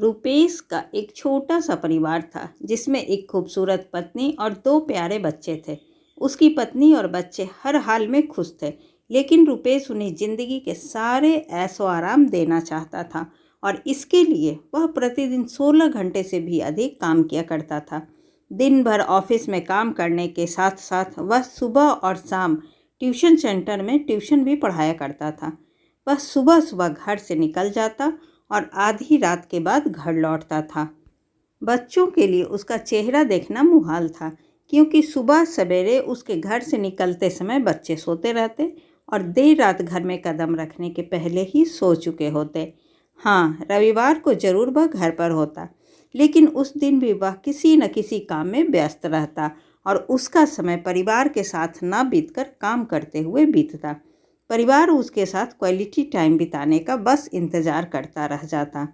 रुपेश का एक छोटा सा परिवार था जिसमें एक खूबसूरत पत्नी और दो प्यारे बच्चे थे। उसकी पत्नी और बच्चे हर हाल में खुश थे, लेकिन रुपेश उन्हें जिंदगी के सारे ऐशो आराम देना चाहता था और इसके लिए वह प्रतिदिन 16 घंटे से भी अधिक काम किया करता था। दिन भर ऑफिस में काम करने के साथ साथ वह सुबह और शाम ट्यूशन सेंटर में ट्यूशन भी पढ़ाया करता था। वह सुबह सुबह घर से निकल जाता और आधी रात के बाद घर लौटता था। बच्चों के लिए उसका चेहरा देखना मुहाल था, क्योंकि सुबह सवेरे उसके घर से निकलते समय बच्चे सोते रहते और देर रात घर में कदम रखने के पहले ही सो चुके होते। हाँ, रविवार को जरूर वह घर पर होता, लेकिन उस दिन भी वह किसी न किसी काम में व्यस्त रहता और उसका समय परिवार के साथ न बीतकर काम करते हुए बीतता। परिवार उसके साथ क्वालिटी टाइम बिताने का बस इंतज़ार करता रह जाता।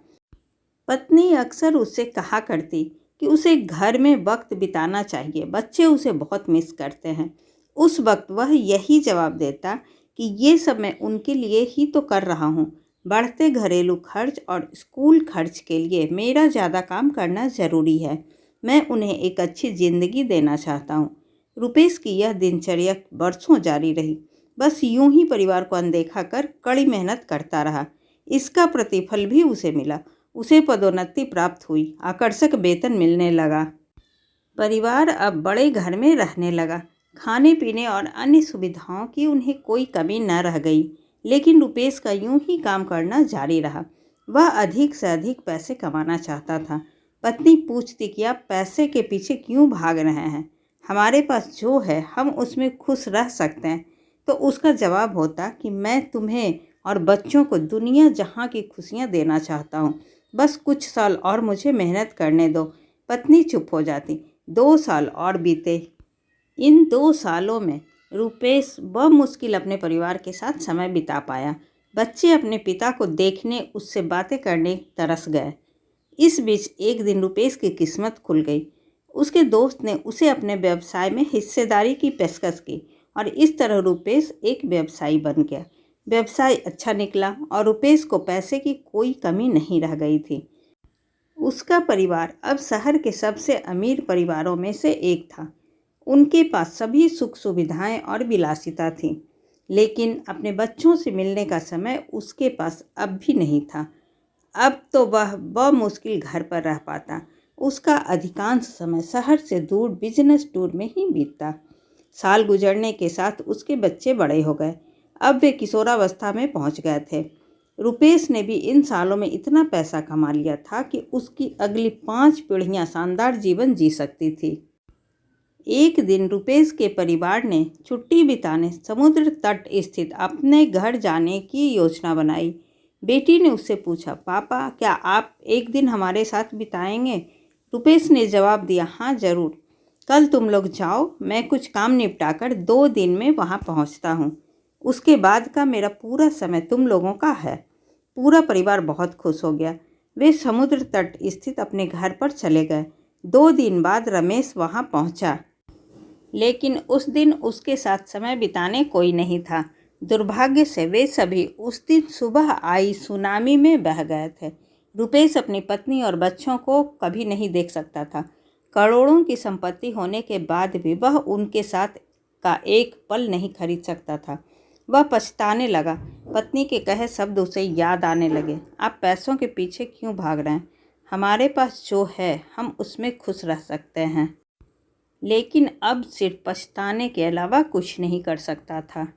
पत्नी अक्सर उससे कहा करती कि उसे घर में वक्त बिताना चाहिए, बच्चे उसे बहुत मिस करते हैं। उस वक्त वह यही जवाब देता कि ये सब मैं उनके लिए ही तो कर रहा हूँ। बढ़ते घरेलू खर्च और स्कूल खर्च के लिए मेरा ज़्यादा काम करना ज़रूरी है। मैं उन्हें एक अच्छी ज़िंदगी देना चाहता हूँ। रुपेश की यह दिनचर्या बरसों जारी रही। बस यूं ही परिवार को अनदेखा कर कड़ी मेहनत करता रहा। इसका प्रतिफल भी उसे मिला। उसे पदोन्नति प्राप्त हुई, आकर्षक वेतन मिलने लगा। परिवार अब बड़े घर में रहने लगा। खाने पीने और अन्य सुविधाओं की उन्हें कोई कमी न रह गई। लेकिन रुपेश का यूं ही काम करना जारी रहा। वह अधिक से अधिक पैसे कमाना चाहता था। पत्नी पूछती कि आप पैसे के पीछे क्यों भाग रहे हैं? हमारे पास जो है हम उसमें खुश रह सकते हैं। तो उसका जवाब होता कि मैं तुम्हें और बच्चों को दुनिया जहां की खुशियां देना चाहता हूं। बस कुछ साल और मुझे मेहनत करने दो। पत्नी चुप हो जाती। 2 साल और बीते। इन 2 सालों में रुपेश बमुश्किल अपने परिवार के साथ समय बिता पाया। बच्चे अपने पिता को देखने, उससे बातें करने तरस गए। इस बीच एक दिन रुपेश की किस्मत खुल गई। उसके दोस्त ने उसे अपने व्यवसाय में हिस्सेदारी की पेशकश की और इस तरह रुपेश एक व्यवसायी बन गया। व्यवसाय अच्छा निकला और रुपेश को पैसे की कोई कमी नहीं रह गई थी। उसका परिवार अब शहर के सबसे अमीर परिवारों में से एक था। उनके पास सभी सुख सुविधाएं और विलासिता थी, लेकिन अपने बच्चों से मिलने का समय उसके पास अब भी नहीं था। अब तो वह बमुश्किल घर पर रह पाता। उसका अधिकांश समय शहर से दूर बिजनेस टूर में ही बीतता। साल गुजरने के साथ उसके बच्चे बड़े हो गए। अब वे किशोरावस्था में पहुंच गए थे। रुपेश ने भी इन सालों में इतना पैसा कमा लिया था कि उसकी अगली 5 पीढ़ियां शानदार जीवन जी सकती थी। एक दिन रुपेश के परिवार ने छुट्टी बिताने समुद्र तट स्थित अपने घर जाने की योजना बनाई। बेटी ने उससे पूछा, पापा क्या आप एक दिन हमारे साथ बिताएंगे? रुपेश ने जवाब दिया, हाँ जरूर। कल तुम लोग जाओ, मैं कुछ काम निपटाकर 2 दिन में वहाँ पहुँचता हूँ। उसके बाद का मेरा पूरा समय तुम लोगों का है। पूरा परिवार बहुत खुश हो गया। वे समुद्र तट स्थित अपने घर पर चले गए। 2 दिन बाद रमेश वहाँ पहुँचा, लेकिन उस दिन उसके साथ समय बिताने कोई नहीं था। दुर्भाग्य से वे सभी उस दिन सुबह आई सुनामी में बह गए थे। रुपेश अपनी पत्नी और बच्चों को कभी नहीं देख सकता था। करोड़ों की संपत्ति होने के बाद भी वह उनके साथ का एक पल नहीं खरीद सकता था। वह पछताने लगा। पत्नी के कहे शब्द उसे याद आने लगे। आप पैसों के पीछे क्यों भाग रहे हैं? हमारे पास जो है हम उसमें खुश रह सकते हैं। लेकिन अब सिर्फ पछताने के अलावा कुछ नहीं कर सकता था।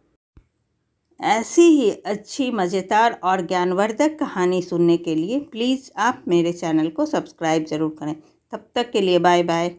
ऐसी ही अच्छी, मज़ेदार और ज्ञानवर्धक कहानी सुनने के लिए प्लीज़ आप मेरे चैनल को सब्सक्राइब ज़रूर करें। तब तक के लिए बाय बाय।